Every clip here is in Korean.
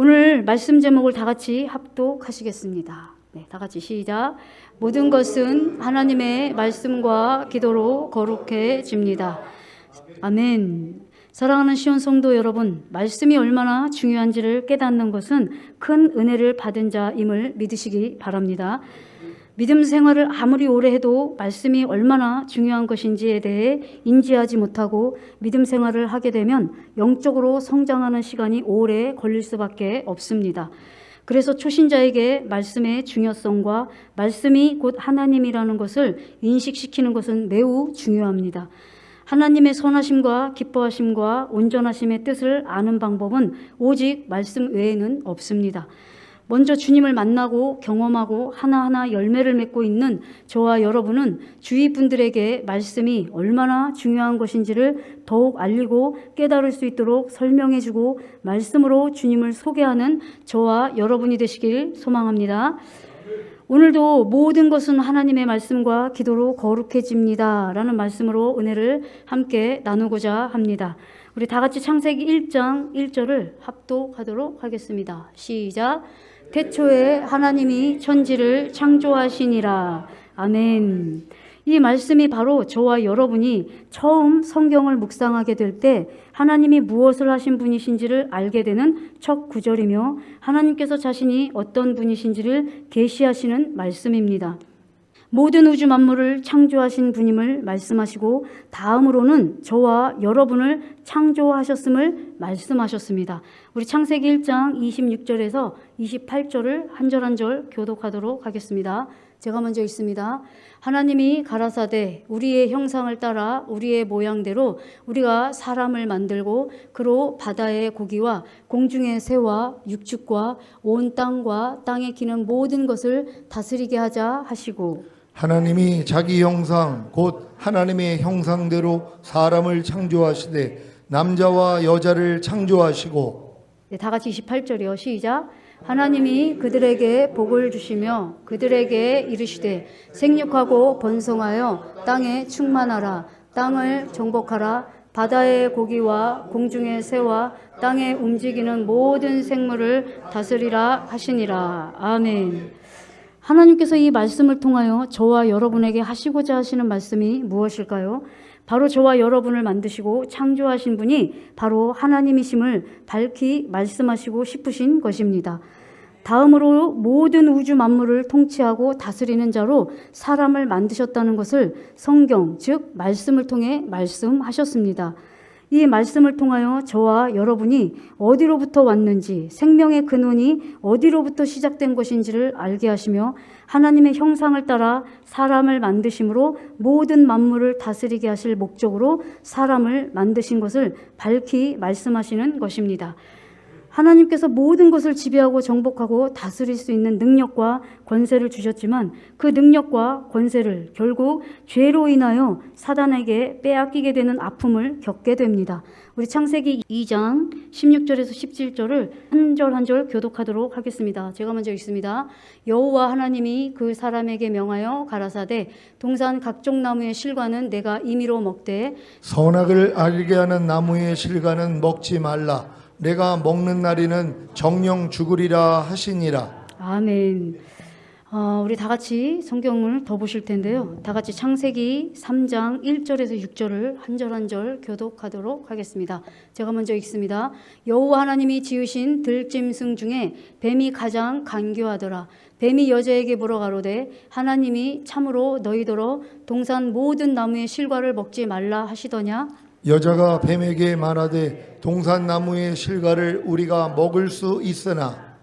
오늘 말씀 제목을 다 같이 합독하시겠습니다. 네, 다 같이 시작. 모든 것은 하나님의 말씀과 기도로 거룩해집니다. 아멘. 사랑하는 시온 성도 여러분, 말씀이 얼마나 중요한지를 깨닫는 것은 큰 은혜를 받은 자임을 믿으시기 바랍니다. 믿음 생활을 아무리 오래 해도 말씀이 얼마나 중요한 것인지에 대해 인지하지 못하고 믿음 생활을 하게 되면 영적으로 성장하는 시간이 오래 걸릴 수밖에 없습니다. 그래서 초신자에게 말씀의 중요성과 말씀이 곧 하나님이라는 것을 인식시키는 것은 매우 중요합니다. 하나님의 선하심과 기뻐하심과 온전하심의 뜻을 아는 방법은 오직 말씀 외에는 없습니다. 먼저 주님을 만나고 경험하고 하나하나 열매를 맺고 있는 저와 여러분은 주위 분들에게 말씀이 얼마나 중요한 것인지를 더욱 알리고 깨달을 수 있도록 설명해주고 말씀으로 주님을 소개하는 저와 여러분이 되시길 소망합니다. 오늘도 모든 것은 하나님의 말씀과 기도로 거룩해집니다 라는 말씀으로 은혜를 함께 나누고자 합니다. 우리 다 같이 창세기 1장 1절을 합독하도록 하겠습니다. 시작. 태초에 하나님이 천지를 창조하시니라. 아멘. 이 말씀이 바로 저와 여러분이 처음 성경을 묵상하게 될 때 하나님이 무엇을 하신 분이신지를 알게 되는 첫 구절이며 하나님께서 자신이 어떤 분이신지를 계시하시는 말씀입니다. 모든 우주 만물을 창조하신 분임을 말씀하시고 다음으로는 저와 여러분을 창조하셨음을 말씀하셨습니다. 우리 창세기 1장 26절에서 28절을 한 절 한 절 교독하도록 하겠습니다. 제가 먼저 읽습니다. 하나님이 가라사대 우리의 형상을 따라 우리의 모양대로 우리가 사람을 만들고 그로 바다의 고기와 공중의 새와 육축과 온 땅과 땅에 기는 모든 것을 다스리게 하자 하시고 하나님이 자기 형상 곧 하나님의 형상대로 사람을 창조하시되 남자와 여자를 창조하시고 네, 다 같이 28절이요. 시작. 하나님이 그들에게 복을 주시며 그들에게 이르시되 생육하고 번성하여 땅에 충만하라. 땅을 정복하라. 바다의 고기와 공중의 새와 땅에 움직이는 모든 생물을 다스리라 하시니라. 아멘. 하나님께서 이 말씀을 통하여 저와 여러분에게 하시고자 하시는 말씀이 무엇일까요? 바로 저와 여러분을 만드시고 창조하신 분이 바로 하나님이심을 밝히 말씀하시고 싶으신 것입니다. 다음으로 모든 우주 만물을 통치하고 다스리는 자로 사람을 만드셨다는 것을 성경, 즉 말씀을 통해 말씀하셨습니다. 이 말씀을 통하여 저와 여러분이 어디로부터 왔는지, 생명의 근원이 어디로부터 시작된 것인지를 알게 하시며 하나님의 형상을 따라 사람을 만드심으로 모든 만물을 다스리게 하실 목적으로 사람을 만드신 것을 밝히 말씀하시는 것입니다. 하나님께서 모든 것을 지배하고 정복하고 다스릴 수 있는 능력과 권세를 주셨지만 그 능력과 권세를 결국 죄로 인하여 사단에게 빼앗기게 되는 아픔을 겪게 됩니다. 우리 창세기 2장 16절에서 17절을 한 절 한 절 교독하도록 하겠습니다. 제가 먼저 읽습니다. 여호와 하나님이 그 사람에게 명하여 가라사대 동산 각종 나무의 실과는 내가 임의로 먹되 선악을 알게 하는 나무의 실과는 먹지 말라. 내가 먹는 날에는 정령 죽으리라 하시니라. 아멘. 우리 다 같이 성경을 더 보실 텐데요. 다 같이 창세기 3장 1절에서 6절을 한 절 한 절 교독하도록 하겠습니다. 제가 먼저 읽습니다. 여호와 하나님이 지으신 들짐승 중에 뱀이 가장 간교하더라. 뱀이 여자에게 물어가로되 하나님이 참으로 너희더러 동산 모든 나무의 실과를 먹지 말라 하시더냐? 여자가 뱀에게 말하되 동산 나무의 실과를 우리가 먹을 수 있으나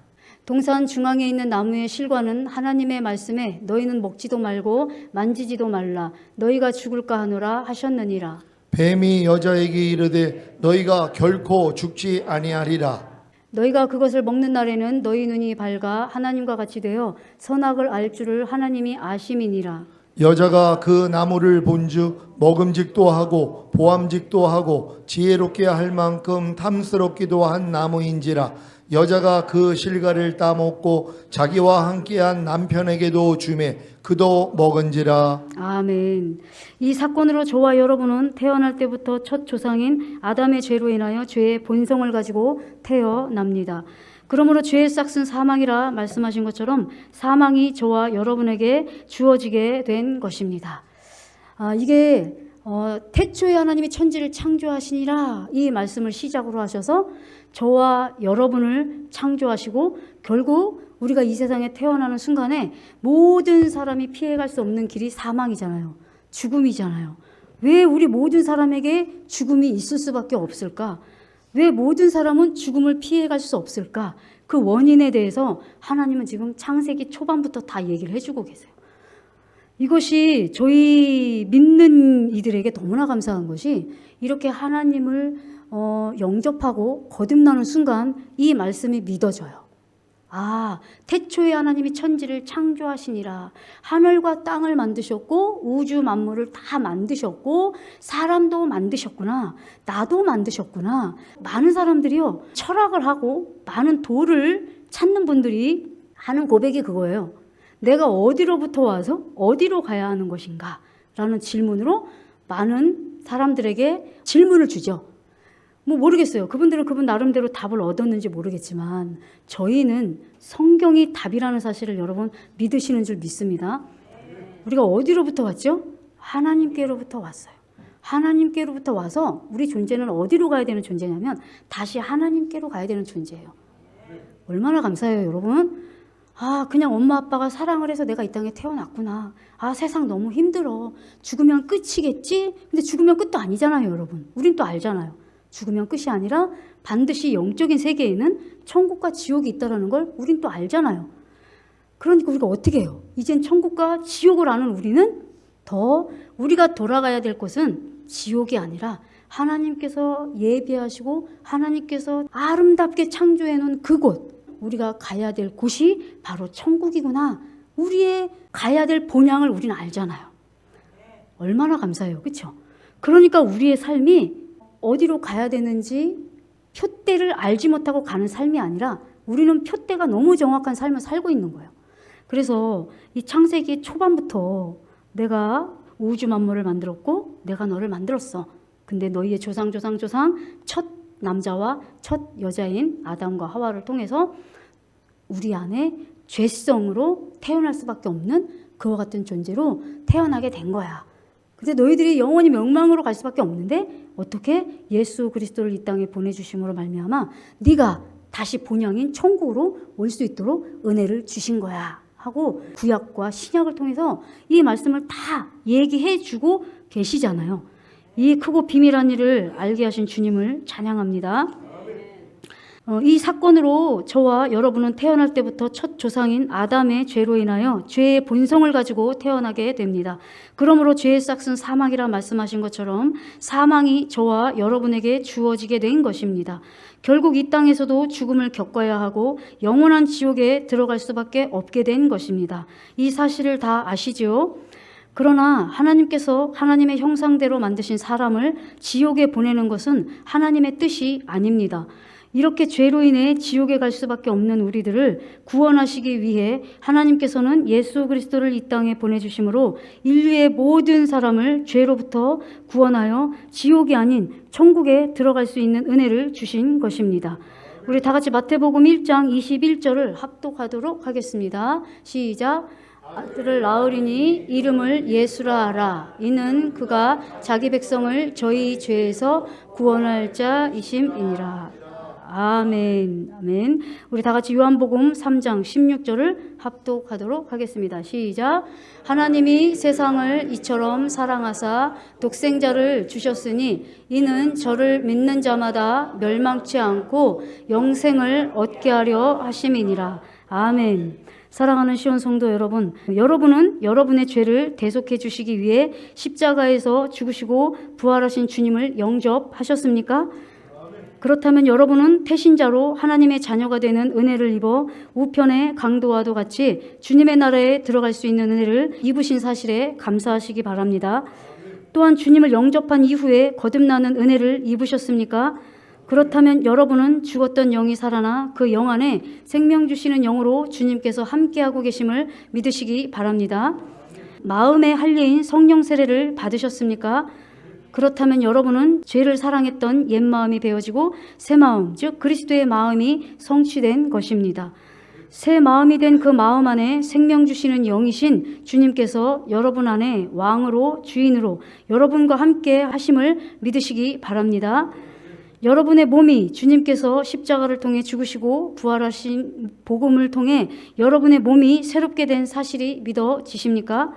동산 중앙에 있는 나무의 실과는 하나님의 말씀에 너희는 먹지도 말고 만지지도 말라 너희가 죽을까 하노라 하셨느니라. 뱀이 여자에게 이르되 너희가 결코 죽지 아니하리라. 너희가 그것을 먹는 날에는 너희 눈이 밝아 하나님과 같이 되어 선악을 알 줄을 하나님이 아심이니라. 여자가 그 나무를 본즉 먹음직도 하고 보암직도 하고 지혜롭게 할 만큼 탐스럽기도 한 나무인지라. 여자가 그 실과를 따먹고 자기와 함께한 남편에게도 주매 그도 먹은지라. 아멘. 이 사건으로 저와 여러분은 태어날 때부터 첫 조상인 아담의 죄로 인하여 죄의 본성을 가지고 태어납니다. 그러므로 죄의 싹은 사망이라 말씀하신 것처럼 사망이 저와 여러분에게 주어지게 된 것입니다. 이게 태초에 하나님이 천지를 창조하시니라 이 말씀을 시작으로 하셔서 저와 여러분을 창조하시고 결국 우리가 이 세상에 태어나는 순간에 모든 사람이 피해갈 수 없는 길이 사망이잖아요. 죽음이잖아요. 왜 우리 모든 사람에게 죽음이 있을 수밖에 없을까? 왜 모든 사람은 죽음을 피해갈 수 없을까? 그 원인에 대해서 하나님은 지금 창세기 초반부터 다 얘기를 해주고 계세요. 이것이 저희 믿는 이들에게 너무나 감사한 것이 이렇게 하나님을 영접하고 거듭나는 순간 이 말씀이 믿어져요. 태초에 하나님이 천지를 창조하시니라. 하늘과 땅을 만드셨고 우주 만물을 다 만드셨고 사람도 만드셨구나. 나도 만드셨구나. 많은 사람들이요, 철학을 하고 많은 도를 찾는 분들이 하는 고백이 그거예요. 내가 어디로부터 와서 어디로 가야 하는 것인가? 라는 질문으로 많은 사람들에게 질문을 주죠. 모르겠어요. 그분들은 그분 나름대로 답을 얻었는지 모르겠지만 저희는 성경이 답이라는 사실을 여러분 믿으시는 줄 믿습니다. 우리가 어디로부터 왔죠? 하나님께로부터 왔어요. 하나님께로부터 와서 우리 존재는 어디로 가야 되는 존재냐면 다시 하나님께로 가야 되는 존재예요. 얼마나 감사해요, 여러분. 그냥 엄마 아빠가 사랑을 해서 내가 이 땅에 태어났구나. 세상 너무 힘들어. 죽으면 끝이겠지? 근데 죽으면 끝도 아니잖아요, 여러분. 우린 또 알잖아요. 죽으면 끝이 아니라 반드시 영적인 세계에는 천국과 지옥이 있다는 걸 우린 또 알잖아요. 그러니까 우리가 어떻게 해요? 이젠 천국과 지옥을 아는 우리는 더 우리가 돌아가야 될 곳은 지옥이 아니라 하나님께서 예비하시고 하나님께서 아름답게 창조해 놓은 그곳, 우리가 가야 될 곳이 바로 천국이구나. 우리의 가야 될 본향을 우리는 알잖아요. 얼마나 감사해요. 그렇죠? 그러니까 우리의 삶이 어디로 가야 되는지 표대를 알지 못하고 가는 삶이 아니라 우리는 표대가 너무 정확한 삶을 살고 있는 거예요. 그래서 이 창세기 초반부터 내가 우주 만물을 만들었고 내가 너를 만들었어. 근데 너희의 조상 첫 남자와 첫 여자인 아담과 하와를 통해서 우리 안에 죄성으로 태어날 수밖에 없는 그와 같은 존재로 태어나게 된 거야. 근데 너희들이 영원히 멸망으로 갈 수밖에 없는데 어떻게? 예수 그리스도를 이 땅에 보내주심으로 말미암아 네가 다시 본향인 천국으로 올 수 있도록 은혜를 주신 거야 하고 구약과 신약을 통해서 이 말씀을 다 얘기해 주고 계시잖아요. 이 크고 비밀한 일을 알게 하신 주님을 찬양합니다. 이 사건으로 저와 여러분은 태어날 때부터 첫 조상인 아담의 죄로 인하여 죄의 본성을 가지고 태어나게 됩니다. 그러므로 죄의 싹은 사망이라 말씀하신 것처럼 사망이 저와 여러분에게 주어지게 된 것입니다. 결국 이 땅에서도 죽음을 겪어야 하고 영원한 지옥에 들어갈 수밖에 없게 된 것입니다. 이 사실을 다 아시죠? 그러나 하나님께서 하나님의 형상대로 만드신 사람을 지옥에 보내는 것은 하나님의 뜻이 아닙니다. 이렇게 죄로 인해 지옥에 갈 수밖에 없는 우리들을 구원하시기 위해 하나님께서는 예수 그리스도를 이 땅에 보내주심으로 인류의 모든 사람을 죄로부터 구원하여 지옥이 아닌 천국에 들어갈 수 있는 은혜를 주신 것입니다. 우리 다 같이 마태복음 1장 21절을 합독하도록 하겠습니다. 시작. 아들을 낳으리니 이름을 예수라 하라. 이는 그가 자기 백성을 저희 죄에서 구원할 자이심이니라. 아멘. 아멘. 우리 다 같이 요한복음 3장 16절을 합독하도록 하겠습니다. 시작. 하나님이 세상을 이처럼 사랑하사 독생자를 주셨으니 이는 저를 믿는 자마다 멸망치 않고 영생을 얻게 하려 하심이니라. 아멘. 사랑하는 시온 성도 여러분, 여러분은 여러분의 죄를 대속해 주시기 위해 십자가에서 죽으시고 부활하신 주님을 영접하셨습니까? 그렇다면 여러분은 태신자로 하나님의 자녀가 되는 은혜를 입어 우편의 강도와도 같이 주님의 나라에 들어갈 수 있는 은혜를 입으신 사실에 감사하시기 바랍니다. 또한 주님을 영접한 이후에 거듭나는 은혜를 입으셨습니까? 그렇다면 여러분은 죽었던 영이 살아나 그 영 안에 생명 주시는 영으로 주님께서 함께하고 계심을 믿으시기 바랍니다. 마음의 할례인 성령 세례를 받으셨습니까? 그렇다면 여러분은 죄를 사랑했던 옛 마음이 베어지고 새 마음, 즉 그리스도의 마음이 성취된 것입니다. 새 마음이 된 그 마음 안에 생명 주시는 영이신 주님께서 여러분 안에 왕으로 주인으로 여러분과 함께 하심을 믿으시기 바랍니다. 여러분의 몸이 주님께서 십자가를 통해 죽으시고 부활하신 복음을 통해 여러분의 몸이 새롭게 된 사실이 믿어지십니까?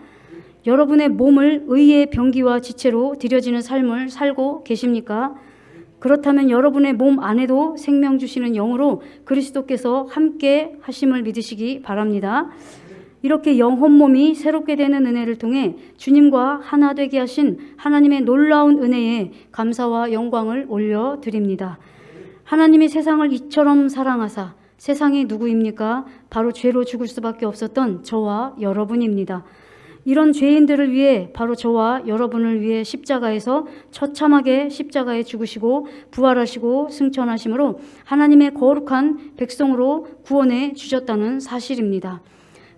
여러분의 몸을 의의 병기와 지체로 드려지는 삶을 살고 계십니까? 그렇다면 여러분의 몸 안에도 생명 주시는 영으로 그리스도께서 함께 하심을 믿으시기 바랍니다. 이렇게 영혼 몸이 새롭게 되는 은혜를 통해 주님과 하나 되게 하신 하나님의 놀라운 은혜에 감사와 영광을 올려드립니다. 하나님이 세상을 이처럼 사랑하사 세상이 누구입니까? 바로 죄로 죽을 수밖에 없었던 저와 여러분입니다. 이런 죄인들을 위해 바로 저와 여러분을 위해 십자가에서 처참하게 십자가에 죽으시고 부활하시고 승천하심으로 하나님의 거룩한 백성으로 구원해 주셨다는 사실입니다.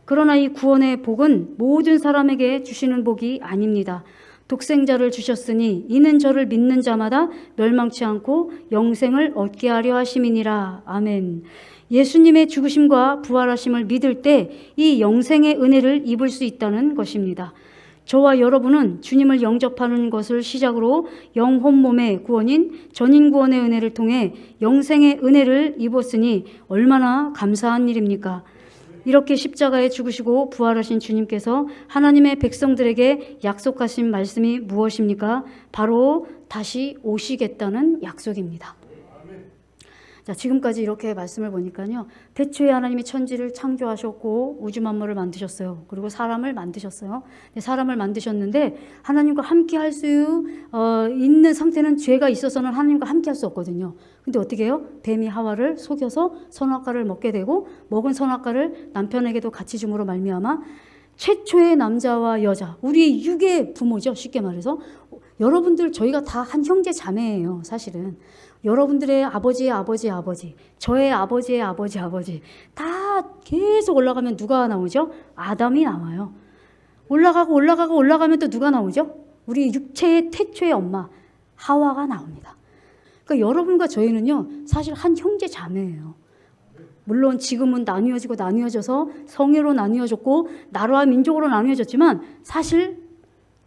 그러나 이 구원의 복은 모든 사람에게 주시는 복이 아닙니다. 독생자를 주셨으니 이는 저를 믿는 자마다 멸망치 않고 영생을 얻게 하려 하심이니라. 아멘. 예수님의 죽으심과 부활하심을 믿을 때 이 영생의 은혜를 입을 수 있다는 것입니다. 저와 여러분은 주님을 영접하는 것을 시작으로 영혼 몸의 구원인 전인 구원의 은혜를 통해 영생의 은혜를 입었으니 얼마나 감사한 일입니까? 이렇게 십자가에 죽으시고 부활하신 주님께서 하나님의 백성들에게 약속하신 말씀이 무엇입니까? 바로 다시 오시겠다는 약속입니다. 자, 지금까지 이렇게 말씀을 보니까요. 태초에 하나님이 천지를 창조하셨고 우주 만물을 만드셨어요. 그리고 사람을 만드셨어요. 사람을 만드셨는데 하나님과 함께 할 수 있는 상태는 죄가 있어서는 하나님과 함께 할 수 없거든요. 근데 어떻게 해요? 뱀이 하와를 속여서 선악과를 먹게 되고 먹은 선악과를 남편에게도 같이 줌으로 말미암아 최초의 남자와 여자, 우리의 육의 부모죠. 쉽게 말해서. 여러분들 저희가 다 한 형제 자매예요. 사실은. 여러분들의 아버지의 아버지의 아버지, 저의 아버지의 아버지 아버지 다 계속 올라가면 누가 나오죠? 아담이 나와요. 올라가면 또 누가 나오죠? 우리 육체의 태초의 엄마 하와가 나옵니다. 그러니까 여러분과 저희는요 사실 한 형제 자매예요. 물론 지금은 나뉘어져서 성애로 나뉘어졌고 나라와 민족으로 나뉘어졌지만 사실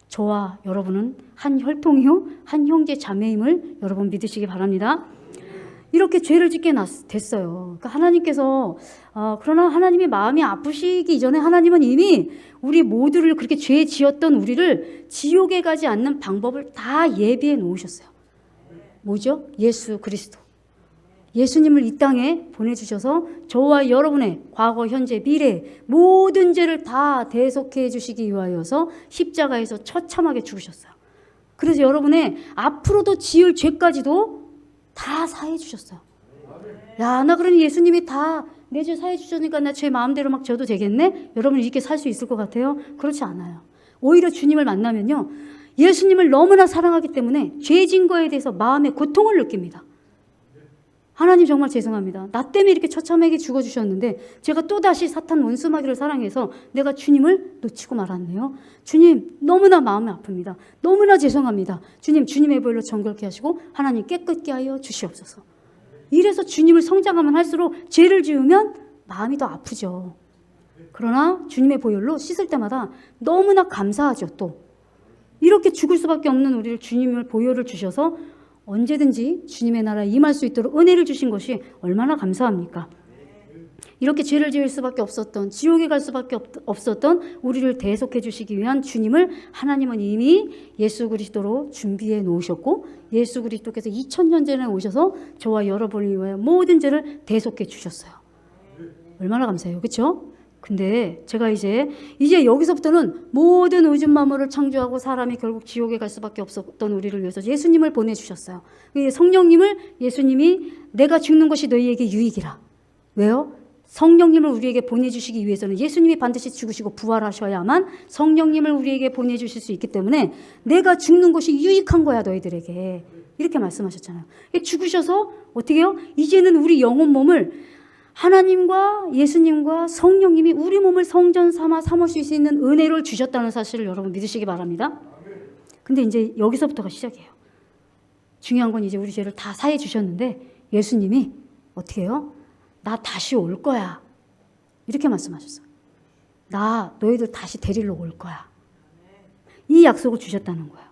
저와 여러분은 한 혈통이요 한 형제 자매임을 여러분 믿으시기 바랍니다. 이렇게 죄를 짓게 됐어요. 그러니까 하나님께서 그러나 하나님이 마음이 아프시기 이전에 하나님은 이미 우리 모두를 그렇게 죄 지었던 우리를 지옥에 가지 않는 방법을 다 예비해 놓으셨어요. 뭐죠? 예수 그리스도. 예수님을 이 땅에 보내주셔서 저와 여러분의 과거, 현재, 미래 모든 죄를 다 대속해 주시기 위하여서 십자가에서 처참하게 죽으셨어요. 그래서 여러분의 앞으로도 지을 죄까지도 다 사해 주셨어요. 야, 나 그러니 예수님이 다 내 죄 사해 주셨으니까 나 죄 마음대로 막 져도 되겠네? 여러분 이렇게 살 수 있을 것 같아요? 그렇지 않아요. 오히려 주님을 만나면요. 예수님을 너무나 사랑하기 때문에 죄진 거에 대해서 마음의 고통을 느낍니다. 하나님 정말 죄송합니다. 나 때문에 이렇게 처참하게 죽어주셨는데 제가 또다시 사탄 원수마귀를 사랑해서 내가 주님을 놓치고 말았네요. 주님 너무나 마음이 아픕니다. 너무나 죄송합니다. 주님 주님의 보혈로 정결케 하시고 하나님 깨끗게 하여 주시옵소서. 이래서 주님을 성장하면 할수록 죄를 지으면 마음이 더 아프죠. 그러나 주님의 보혈로 씻을 때마다 너무나 감사하죠. 또 이렇게 죽을 수밖에 없는 우리를 주님을 보혈을 주셔서 언제든지 주님의 나라에 임할 수 있도록 은혜를 주신 것이 얼마나 감사합니까? 이렇게 죄를 지을 수밖에 없었던 지옥에 갈 수밖에 없었던 우리를 대속해 주시기 위한 주님을 하나님은 이미 예수 그리스도로 준비해 놓으셨고 예수 그리스도께서 2000년 전에 오셔서 저와 여러분을 위하여 모든 죄를 대속해 주셨어요. 얼마나 감사해요. 그렇죠? 근데 제가 이제 여기서부터는 모든 우주 만물을 창조하고 사람이 결국 지옥에 갈 수밖에 없었던 우리를 위해서 예수님을 보내주셨어요. 성령님을 예수님이 내가 죽는 것이 너희에게 유익이라. 왜요? 성령님을 우리에게 보내주시기 위해서는 예수님이 반드시 죽으시고 부활하셔야만 성령님을 우리에게 보내주실 수 있기 때문에 내가 죽는 것이 유익한 거야 너희들에게. 이렇게 말씀하셨잖아요. 죽으셔서 어떻게 해요? 이제는 우리 영혼 몸을 하나님과 예수님과 성령님이 우리 몸을 성전 삼아 삼을 수 있는 은혜를 주셨다는 사실을 여러분 믿으시기 바랍니다. 근데 이제 여기서부터가 시작이에요. 중요한 건 이제 우리 죄를 다 사해 주셨는데 예수님이 어떻게 해요? 나 다시 올 거야. 이렇게 말씀하셨어요. 나 너희들 다시 데리러 올 거야. 이 약속을 주셨다는 거예요.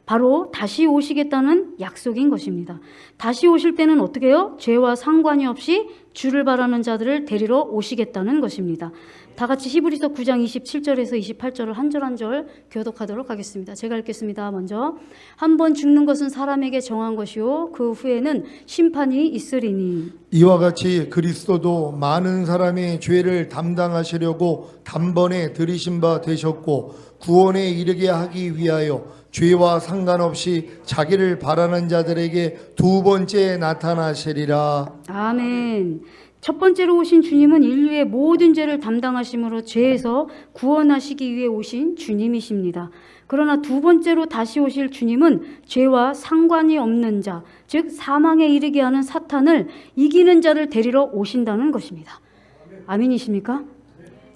바로 다시 오시겠다는 약속인 것입니다. 다시 오실 때는 어떻게 해요? 죄와 상관이 없이 주를 바라는 자들을 데리러 오시겠다는 것입니다. 다 같이 히브리서 9장 27절에서 28절을 한 절 한 절 교독하도록 하겠습니다. 제가 읽겠습니다. 먼저 한 번 죽는 것은 사람에게 정한 것이요 그 후에는 심판이 있으리니 이와 같이 그리스도도 많은 사람의 죄를 담당하시려고 단번에 들이신 바 되셨고 구원에 이르게 하기 위하여 죄와 상관없이 자기를 바라는 자들에게 두 번째 나타나시리라. 아멘. 첫 번째로 오신 주님은 인류의 모든 죄를 담당하심으로 죄에서 구원하시기 위해 오신 주님이십니다. 그러나 두 번째로 다시 오실 주님은 죄와 상관이 없는 자, 즉 사망에 이르게 하는 사탄을 이기는 자를 데리러 오신다는 것입니다. 아멘이십니까?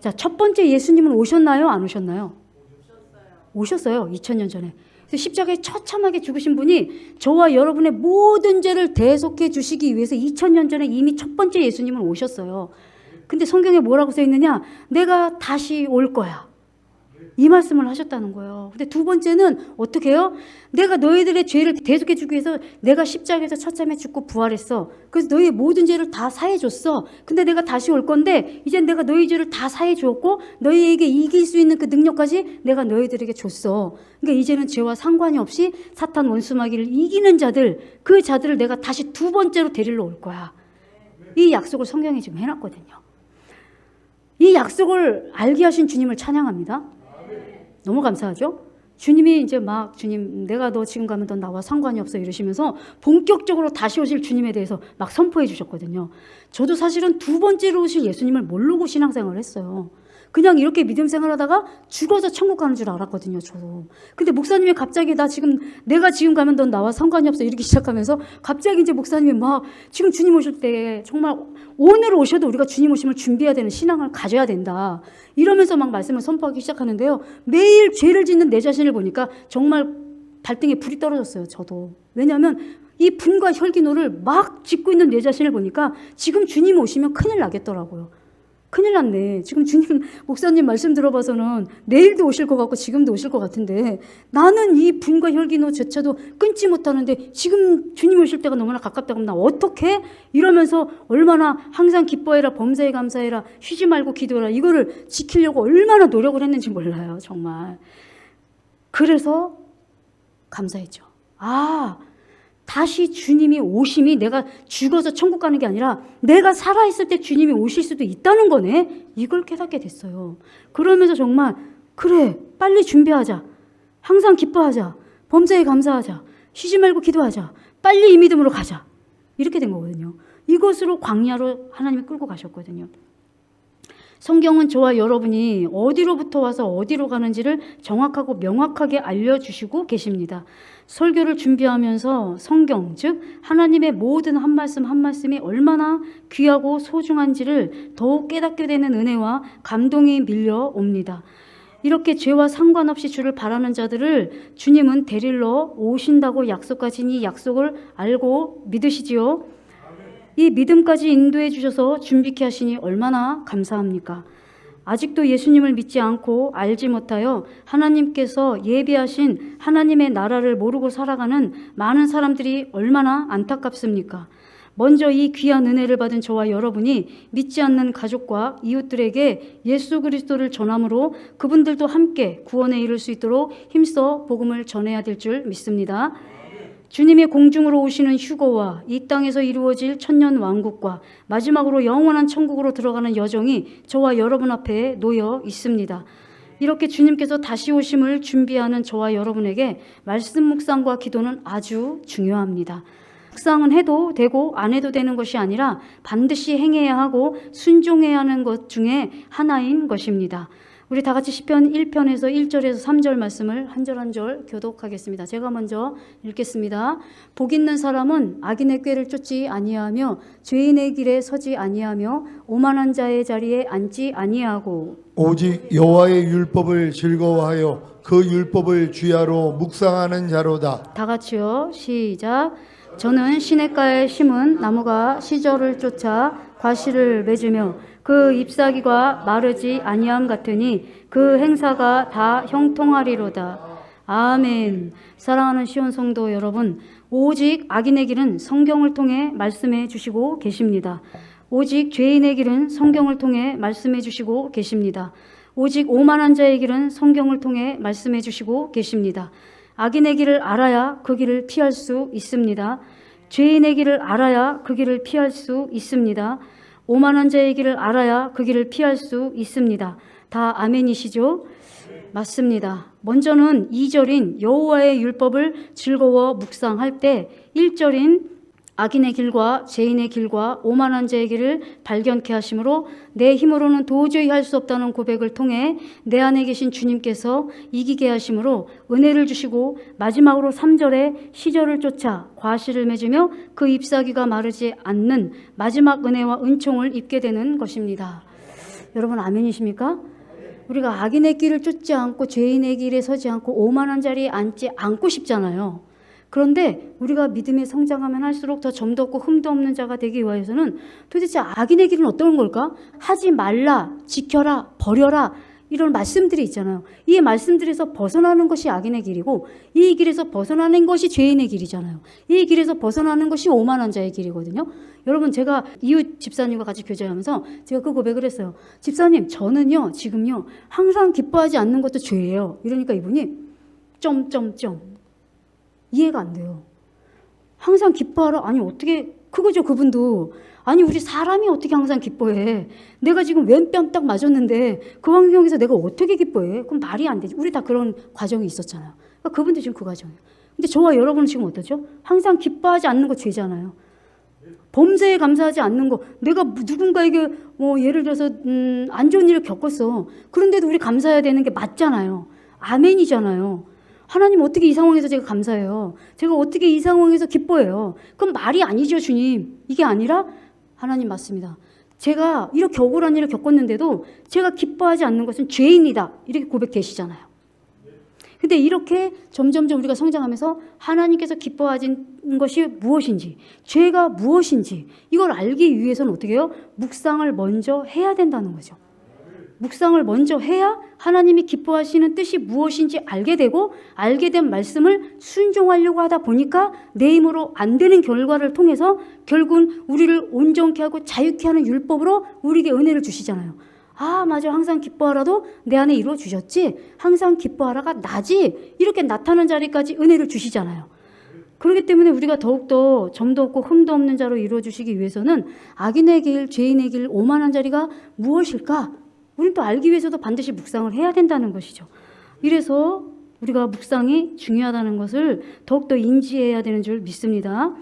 자, 첫 번째 예수님은 오셨나요? 안 오셨나요? 오셨어요. 2000년 전에. 그래서 십자가에 처참하게 죽으신 분이 저와 여러분의 모든 죄를 대속해 주시기 위해서 2000년 전에 이미 첫 번째 예수님은 오셨어요. 근데 성경에 뭐라고 써 있느냐? 내가 다시 올 거야. 이 말씀을 하셨다는 거예요. 근데 두 번째는 어떻게 해요? 내가 너희들의 죄를 대속해 주기 위해서 내가 십자가에서 처참해 죽고 부활했어. 그래서 너희의 모든 죄를 다 사해 줬어. 근데 내가 다시 올 건데 이제 내가 너희 죄를 다 사해 주었고 너희에게 이길 수 있는 그 능력까지 내가 너희들에게 줬어. 그러니까 이제는 죄와 상관이 없이 사탄 원수마귀를 이기는 자들, 그 자들을 내가 다시 두 번째로 데리러 올 거야. 이 약속을 성경에 지금 해놨거든요. 이 약속을 알게 하신 주님을 찬양합니다. 너무 감사하죠? 주님이 이제 막 주님 내가 너 지금 가면 넌 나와 상관이 없어 이러시면서 본격적으로 다시 오실 주님에 대해서 막 선포해 주셨거든요. 저도 사실은 두 번째로 오실 예수님을 모르고 신앙생활을 했어요. 그냥 이렇게 믿음 생활하다가 죽어서 천국 가는 줄 알았거든요. 저도. 근데 목사님이 갑자기 내가 지금 가면 넌 나와 상관이 없어 이렇게 시작하면서 갑자기 이제 목사님이 막 지금 주님 오실 때 정말 오늘 오셔도 우리가 주님 오심을 준비해야 되는 신앙을 가져야 된다. 이러면서 막 말씀을 선포하기 시작하는데요. 매일 죄를 짓는 내 자신을 보니까 정말 발등에 불이 떨어졌어요. 저도. 왜냐하면 이 분과 혈기노를 막 짓고 있는 내 자신을 보니까 지금 주님 오시면 큰일 나겠더라고요. 큰일 났네. 지금 주님, 목사님 말씀 들어봐서는 내일도 오실 것 같고 지금도 오실 것 같은데 나는 이 분과 혈기노조차도 끊지 못하는데 지금 주님 오실 때가 너무나 가깝다고 하면 나 어떡해? 이러면서 얼마나 항상 기뻐해라, 범사에 감사해라, 쉬지 말고 기도해라 이거를 지키려고 얼마나 노력을 했는지 몰라요. 정말. 그래서 감사했죠. 다시 주님이 오심이 내가 죽어서 천국 가는 게 아니라 내가 살아있을 때 주님이 오실 수도 있다는 거네. 이걸 깨닫게 됐어요. 그러면서 정말 그래 빨리 준비하자. 항상 기뻐하자. 범사에 감사하자. 쉬지 말고 기도하자. 빨리 이 믿음으로 가자. 이렇게 된 거거든요. 이것으로 광야로 하나님이 끌고 가셨거든요. 성경은 저와 여러분이 어디로부터 와서 어디로 가는지를 정확하고 명확하게 알려주시고 계십니다. 설교를 준비하면서 성경, 즉 하나님의 모든 한 말씀 한 말씀이 얼마나 귀하고 소중한지를 더욱 깨닫게 되는 은혜와 감동이 밀려옵니다. 이렇게 죄와 상관없이 주를 바라는 자들을 주님은 데리러 오신다고 약속하신 이 약속을 알고 믿으시지요? 이 믿음까지 인도해 주셔서 준비케 하시니 얼마나 감사합니까? 아직도 예수님을 믿지 않고 알지 못하여 하나님께서 예비하신 하나님의 나라를 모르고 살아가는 많은 사람들이 얼마나 안타깝습니까? 먼저 이 귀한 은혜를 받은 저와 여러분이 믿지 않는 가족과 이웃들에게 예수 그리스도를 전함으로 그분들도 함께 구원에 이를 수 있도록 힘써 복음을 전해야 될 줄 믿습니다. 주님의 공중으로 오시는 휴거와 이 땅에서 이루어질 천년 왕국과 마지막으로 영원한 천국으로 들어가는 여정이 저와 여러분 앞에 놓여 있습니다. 이렇게 주님께서 다시 오심을 준비하는 저와 여러분에게 말씀 묵상과 기도는 아주 중요합니다. 묵상은 해도 되고 안 해도 되는 것이 아니라 반드시 행해야 하고 순종해야 하는 것 중에 하나인 것입니다. 우리 다 같이 시편 1편에서 1절에서 3절 말씀을 한 절 한 절 교독하겠습니다. 제가 먼저 읽겠습니다. 복 있는 사람은 악인의 꾀를 쫓지 아니하며 죄인의 길에 서지 아니하며 오만한 자의 자리에 앉지 아니하고 오직 여호와의 율법을 즐거워하여 그 율법을 주야로 묵상하는 자로다. 다 같이요. 시작. 저는 시냇가에 심은 나무가 시절을 쫓아 과실을 맺으며 그 잎사귀가 마르지 아니함 같으니 그 행사가 다 형통하리로다. 아멘. 사랑하는 시온 성도 여러분, 오직 악인의 길은 성경을 통해 말씀해 주시고 계십니다. 오직 죄인의 길은 성경을 통해 말씀해 주시고 계십니다. 오직 오만한 자의 길은 성경을 통해 말씀해 주시고 계십니다. 악인의 길을 알아야 그 길을 피할 수 있습니다. 죄인의 길을 알아야 그 길을 피할 수 있습니다. 오만한 자의 길을 알아야 그 길을 피할 수 있습니다. 다 아멘이시죠? 맞습니다. 먼저는 2절인 여호와의 율법을 즐거워 묵상할 때 1절인 악인의 길과 죄인의 길과 오만한 자의 길을 발견케 하심으로 내 힘으로는 도저히 할 수 없다는 고백을 통해 내 안에 계신 주님께서 이기게 하심으로 은혜를 주시고 마지막으로 3절에 시절을 쫓아 과실을 맺으며 그 잎사귀가 마르지 않는 마지막 은혜와 은총을 입게 되는 것입니다. 여러분 아멘이십니까? 우리가 악인의 길을 쫓지 않고 죄인의 길에 서지 않고 오만한 자리에 앉지 않고 싶잖아요. 그런데 우리가 믿음에 성장하면 할수록 더 점도 없고 흠도 없는 자가 되기 위해서는 도대체 악인의 길은 어떤 걸까? 하지 말라, 지켜라, 버려라 이런 말씀들이 있잖아요. 이 말씀들에서 벗어나는 것이 악인의 길이고 이 길에서 벗어나는 것이 죄인의 길이잖아요. 이 길에서 벗어나는 것이 오만한 자의 길이거든요. 여러분 제가 이웃 집사님과 같이 교제하면서 제가 그 고백을 했어요. 집사님 저는요 지금요 항상 기뻐하지 않는 것도 죄예요. 이러니까 이분이 점점점 이해가 안 돼요. 항상 기뻐하라. 아니 어떻게 그거죠 그분도. 아니 우리 사람이 어떻게 항상 기뻐해. 내가 지금 왼뺨 딱 맞았는데 그 환경에서 내가 어떻게 기뻐해. 그럼 말이 안 되지. 우리 다 그런 과정이 있었잖아요. 그러니까 그분도 지금 그 과정이에요. 근데 저와 여러분은 지금 어떠죠? 항상 기뻐하지 않는 거 죄잖아요. 범죄에 감사하지 않는 거. 내가 누군가에게 예를 들어서 안 좋은 일을 겪었어. 그런데도 우리 감사해야 되는 게 맞잖아요. 아멘이잖아요. 하나님 어떻게 이 상황에서 제가 감사해요? 제가 어떻게 이 상황에서 기뻐해요? 그럼 말이 아니죠 주님. 이게 아니라 하나님 맞습니다. 제가 이렇게 억울한 일을 겪었는데도 제가 기뻐하지 않는 것은 죄인이다. 이렇게 고백되시잖아요. 근데 이렇게 점점점 우리가 성장하면서 하나님께서 기뻐하신 것이 무엇인지, 죄가 무엇인지 이걸 알기 위해서는 어떻게 해요? 묵상을 먼저 해야 된다는 거죠. 묵상을 먼저 해야 하나님이 기뻐하시는 뜻이 무엇인지 알게 되고 알게 된 말씀을 순종하려고 하다 보니까 내 힘으로 안 되는 결과를 통해서 결국은 우리를 온전케 하고 자유케 하는 율법으로 우리에게 은혜를 주시잖아요. 아 맞아 항상 기뻐하라도 내 안에 이루어 주셨지 항상 기뻐하라가 나지 이렇게 나타나는 자리까지 은혜를 주시잖아요. 그렇기 때문에 우리가 더욱더 점도 없고 흠도 없는 자로 이루어 주시기 위해서는 악인의 길, 죄인의 길, 오만한 자리가 무엇일까? 우리는 또 알기 위해서도 반드시 묵상을 해야 된다는 것이죠. 이래서 우리가 묵상이 중요하다는 것을 더욱더 인지해야 되는 줄 믿습니다.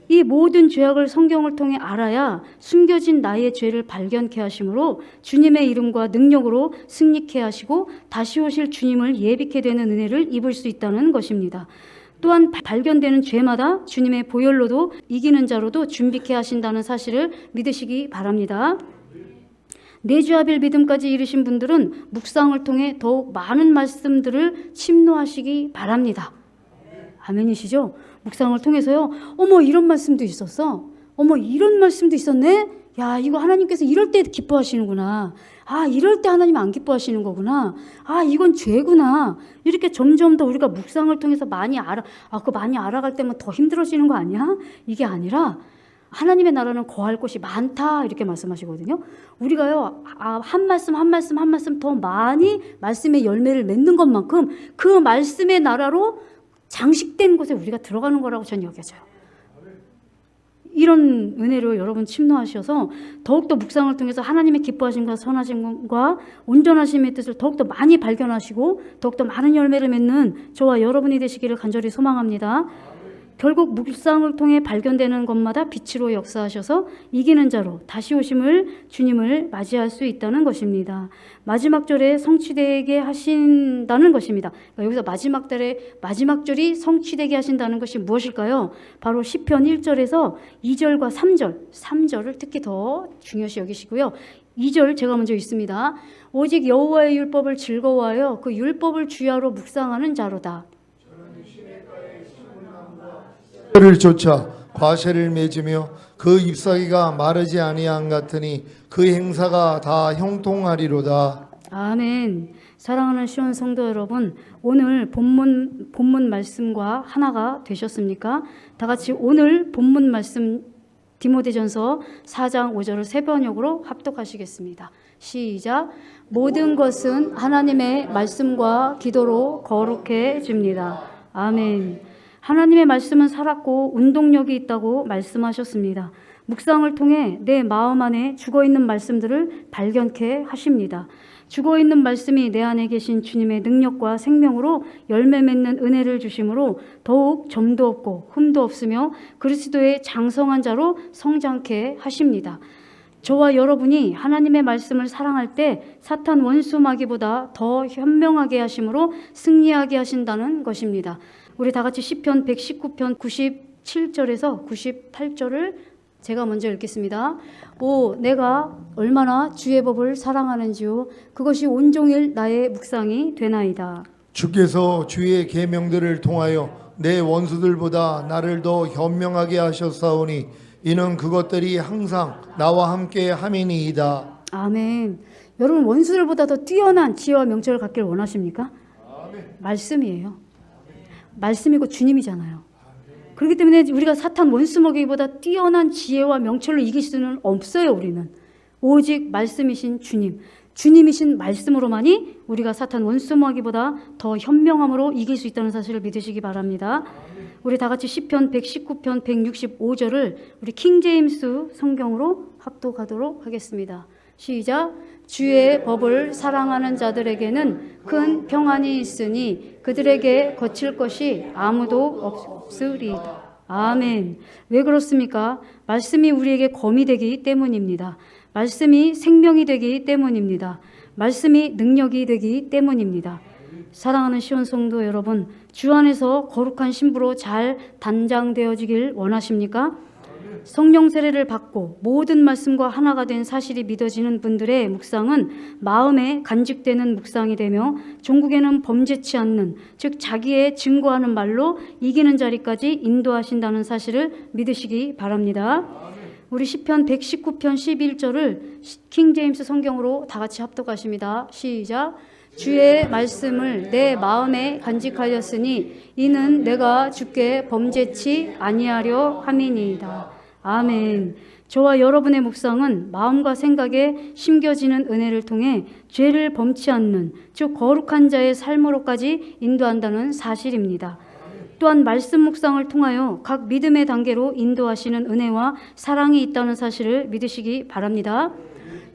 이 모든 죄악을 성경을 통해 알아야 숨겨진 나의 죄를 발견케 하심으로 주님의 이름과 능력으로 승리케 하시고 다시 오실 주님을 예비케 되는 은혜를 입을 수 있다는 것입니다. 또한 발견되는 죄마다 주님의 보혈로도 이기는 자로도 준비케 하신다는 사실을 믿으시기 바랍니다. 내주하빌 믿음까지 이르신 분들은 묵상을 통해 더욱 많은 말씀들을 침노하시기 바랍니다. 아멘이시죠? 묵상을 통해서요. 어머 이런 말씀도 있었어. 어머 이런 말씀도 있었네. 야 이거 하나님께서 이럴 때 기뻐하시는구나. 아 이럴 때 하나님 안 기뻐하시는 거구나. 아 이건 죄구나. 이렇게 점점 더 우리가 묵상을 통해서 많이 많이 알아갈 때면 더 힘들어지는 거 아니야? 이게 아니라 하나님의 나라는 거할 곳이 많다 이렇게 말씀하시거든요. 우리가요 한 말씀 더 많이 말씀의 열매를 맺는 것만큼 그 말씀의 나라로 장식된 곳에 우리가 들어가는 거라고 저는 여겨져요. 이런 은혜를 여러분 침노하셔서 더욱더 묵상을 통해서 하나님의 기뻐하심과 선하심과 온전하심의 뜻을 더욱더 많이 발견하시고 더욱더 많은 열매를 맺는 저와 여러분이 되시기를 간절히 소망합니다. 결국 묵상을 통해 발견되는 것마다 빛으로 역사하셔서 이기는 자로 다시 오심을 주님을 맞이할 수 있다는 것입니다. 마지막 절에 성취되게 하신다는 것입니다. 그러니까 여기서 마지막 절이 성취되게 하신다는 것이 무엇일까요? 바로 시편 1절에서 2절과 3절을 특히 더 중요시 여기시고요. 2절 제가 먼저 읽습니다. 오직 여호와의 율법을 즐거워하여 그 율법을 주야로 묵상하는 자로다. 를 쫓아 과실을 맺으며 그 잎사귀가 마르지 아니한 같으니 그 행사가 다 형통하리로다. 아멘. 사랑하는 시온 성도 여러분, 오늘 본문 말씀과 하나가 되셨습니까? 다 같이 오늘 본문 말씀 디모데전서 4장 5절을 세 번역으로 합독하시겠습니다. 시작. 모든 것은 하나님의 말씀과 기도로 거룩해집니다. 아멘. 하나님의 말씀은 살았고 운동력이 있다고 말씀하셨습니다. 묵상을 통해 내 마음 안에 죽어있는 말씀들을 발견케 하십니다. 죽어있는 말씀이 내 안에 계신 주님의 능력과 생명으로 열매 맺는 은혜를 주심으로 더욱 점도 없고 흠도 없으며 그리스도의 장성한 자로 성장케 하십니다. 저와 여러분이 하나님의 말씀을 사랑할 때 사탄 원수 마귀보다 더 현명하게 하심으로 승리하게 하신다는 것입니다. 우리 다 같이 시편 119편 97절에서 98절을 제가 먼저 읽겠습니다. 오, 내가 얼마나 주의 법을 사랑하는지요. 그것이 온종일 나의 묵상이 되나이다. 주께서 주의 계명들을 통하여 내 원수들보다 나를 더 현명하게 하셨사오니 이는 그것들이 항상 나와 함께 함이니이다. 아멘. 여러분 원수들보다 더 뛰어난 지혜와 명철을 갖기를 원하십니까? 아멘. 말씀이에요. 말씀이고 주님이잖아요. 그렇기 때문에 우리가 사탄 원수먹이보다 뛰어난 지혜와 명철로 이길 수는 없어요. 우리는 오직 말씀이신 주님이신 말씀으로만이 우리가 사탄 원수먹이보다 더 현명함으로 이길 수 있다는 사실을 믿으시기 바랍니다. 우리 다 같이 시편 119편 165절을 우리 킹제임스 성경으로 합독하도록 하겠습니다. 시작. 주의 법을 사랑하는 자들에게는 큰 평안이 있으니 그들에게 거칠 것이 아무도 없으리이다. 아멘. 왜 그렇습니까? 말씀이 우리에게 검이 되기 때문입니다. 말씀이 생명이 되기 때문입니다. 말씀이 능력이 되기 때문입니다. 사랑하는 시온 성도 여러분, 주 안에서 거룩한 신부로 잘 단장되어지길 원하십니까? 성령 세례를 받고 모든 말씀과 하나가 된 사실이 믿어지는 분들의 묵상은 마음에 간직되는 묵상이 되며 종국에는 범죄치 않는, 즉 자기의 증거하는 말로 이기는 자리까지 인도하신다는 사실을 믿으시기 바랍니다. 우리 시편 119편 11절을 킹제임스 성경으로 다 같이 합독하십니다. 시작. 주의 말씀을 내 마음에 간직하였으니 이는 내가 주께 범죄치 아니하려 함이니이다. 아멘. 저와 여러분의 묵상은 마음과 생각에 심겨지는 은혜를 통해 죄를 범치 않는, 즉 거룩한 자의 삶으로까지 인도한다는 사실입니다. 또한 말씀 묵상을 통하여 각 믿음의 단계로 인도하시는 은혜와 사랑이 있다는 사실을 믿으시기 바랍니다.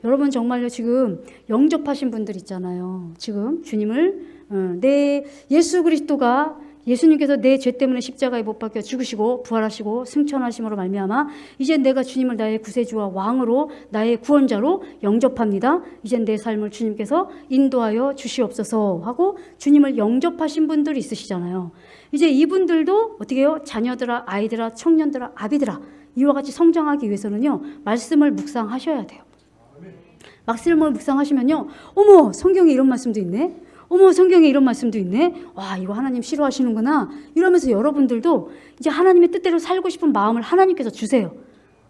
여러분 정말요, 지금 영접하신 분들 있잖아요. 지금 주님을 내 예수 그리스도가, 예수님께서 내 죄 때문에 십자가에 못 박혀 죽으시고 부활하시고 승천하심으로 말미암아 이제 내가 주님을 나의 구세주와 왕으로 나의 구원자로 영접합니다. 이제 내 삶을 주님께서 인도하여 주시옵소서 하고 주님을 영접하신 분들이 있으시잖아요. 이제 이분들도 어떻게 해요? 자녀들아, 아이들아, 청년들아, 아비들아, 이와 같이 성장하기 위해서는요, 말씀을 묵상하셔야 돼요. 말씀을 묵상하시면요, 어머, 성경에 이런 말씀도 있네. 어머, 성경에 이런 말씀도 있네. 와, 이거 하나님 싫어하시는구나. 이러면서 여러분들도 이제 하나님의 뜻대로 살고 싶은 마음을 하나님께서 주세요.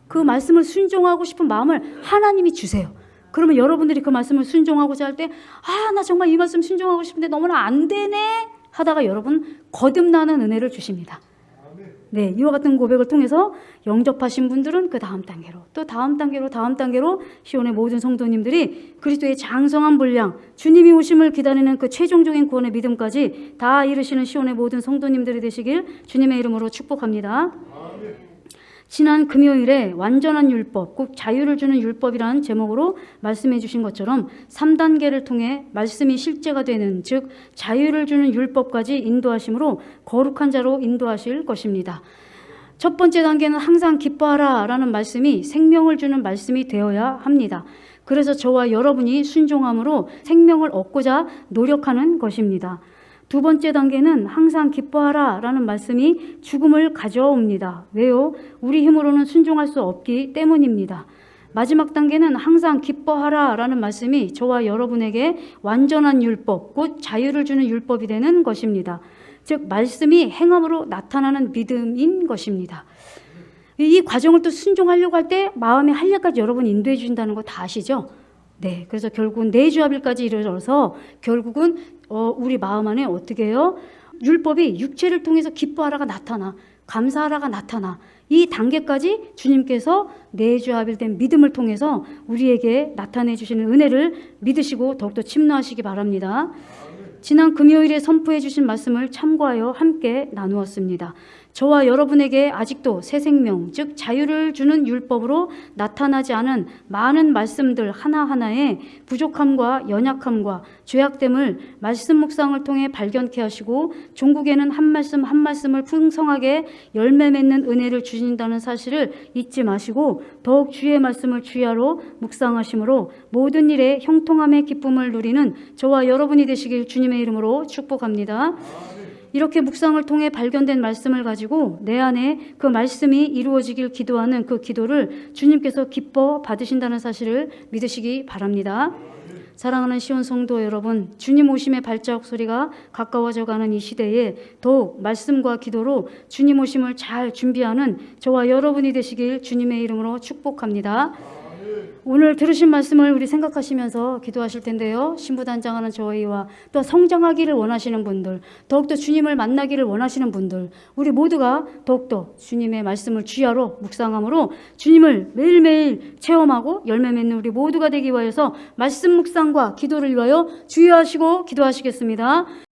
그 말씀을 순종하고 싶은 마음을 하나님이 주세요. 그러면 여러분들이 그 말씀을 순종하고자 할 때, 아, 나 정말 이 말씀 순종하고 싶은데 너무나 안 되네 하다가 여러분 거듭나는 은혜를 주십니다. 네, 이와 같은 고백을 통해서 영접하신 분들은 그 다음 단계로, 또 다음 단계로 시온의 모든 성도님들이 그리스도의 장성한 분량, 주님이 오심을 기다리는 그 최종적인 구원의 믿음까지 다 이루시는 시온의 모든 성도님들이 되시길 주님의 이름으로 축복합니다. 지난 금요일에 완전한 율법, 꼭 자유를 주는 율법이라는 제목으로 말씀해 주신 것처럼 3단계를 통해 말씀이 실제가 되는, 즉 자유를 주는 율법까지 인도하심으로 거룩한 자로 인도하실 것입니다. 첫 번째 단계는 항상 기뻐하라 라는 말씀이 생명을 주는 말씀이 되어야 합니다. 그래서 저와 여러분이 순종함으로 생명을 얻고자 노력하는 것입니다. 두 번째 단계는 항상 기뻐하라 라는 말씀이 죽음을 가져옵니다. 왜요? 우리 힘으로는 순종할 수 없기 때문입니다. 마지막 단계는 항상 기뻐하라 라는 말씀이 저와 여러분에게 완전한 율법, 곧 자유를 주는 율법이 되는 것입니다. 즉 말씀이 행함으로 나타나는 믿음인 것입니다. 이 과정을 또 순종하려고 할 때 마음의 한량까지 여러분 인도해 주신다는 거 다 아시죠? 네, 그래서 결국은 내주합일까지 이르러서 결국은 우리 마음 안에 어떻게 해요? 율법이 육체를 통해서 기뻐하라가 나타나, 감사하라가 나타나, 이 단계까지 주님께서 내주합일된 믿음을 통해서 우리에게 나타내 주시는 은혜를 믿으시고 더욱더 침노하시기 바랍니다. 지난 금요일에 선포해 주신 말씀을 참고하여 함께 나누었습니다. 저와 여러분에게 아직도 새 생명, 즉 자유를 주는 율법으로 나타나지 않은 많은 말씀들 하나하나의 부족함과 연약함과 죄악됨을 말씀 묵상을 통해 발견케 하시고 종국에는 한 말씀 한 말씀을 풍성하게 열매 맺는 은혜를 주신다는 사실을 잊지 마시고 더욱 주의 말씀을 주야로 묵상하심으로 모든 일에 형통함의 기쁨을 누리는 저와 여러분이 되시길 주님의 이름으로 축복합니다. 이렇게 묵상을 통해 발견된 말씀을 가지고 내 안에 그 말씀이 이루어지길 기도하는 그 기도를 주님께서 기뻐 받으신다는 사실을 믿으시기 바랍니다. 사랑하는 시온 성도 여러분, 주님 오심의 발자국 소리가 가까워져 가는 이 시대에 더욱 말씀과 기도로 주님 오심을 잘 준비하는 저와 여러분이 되시길 주님의 이름으로 축복합니다. 오늘 들으신 말씀을 우리 생각하시면서 기도하실 텐데요. 신부단장하는 저희와 또 성장하기를 원하시는 분들, 더욱더 주님을 만나기를 원하시는 분들, 우리 모두가 더욱더 주님의 말씀을 주야로 묵상함으로 주님을 매일매일 체험하고 열매 맺는 우리 모두가 되기 위하여서 말씀 묵상과 기도를 위하여 주의하시고 기도하시겠습니다.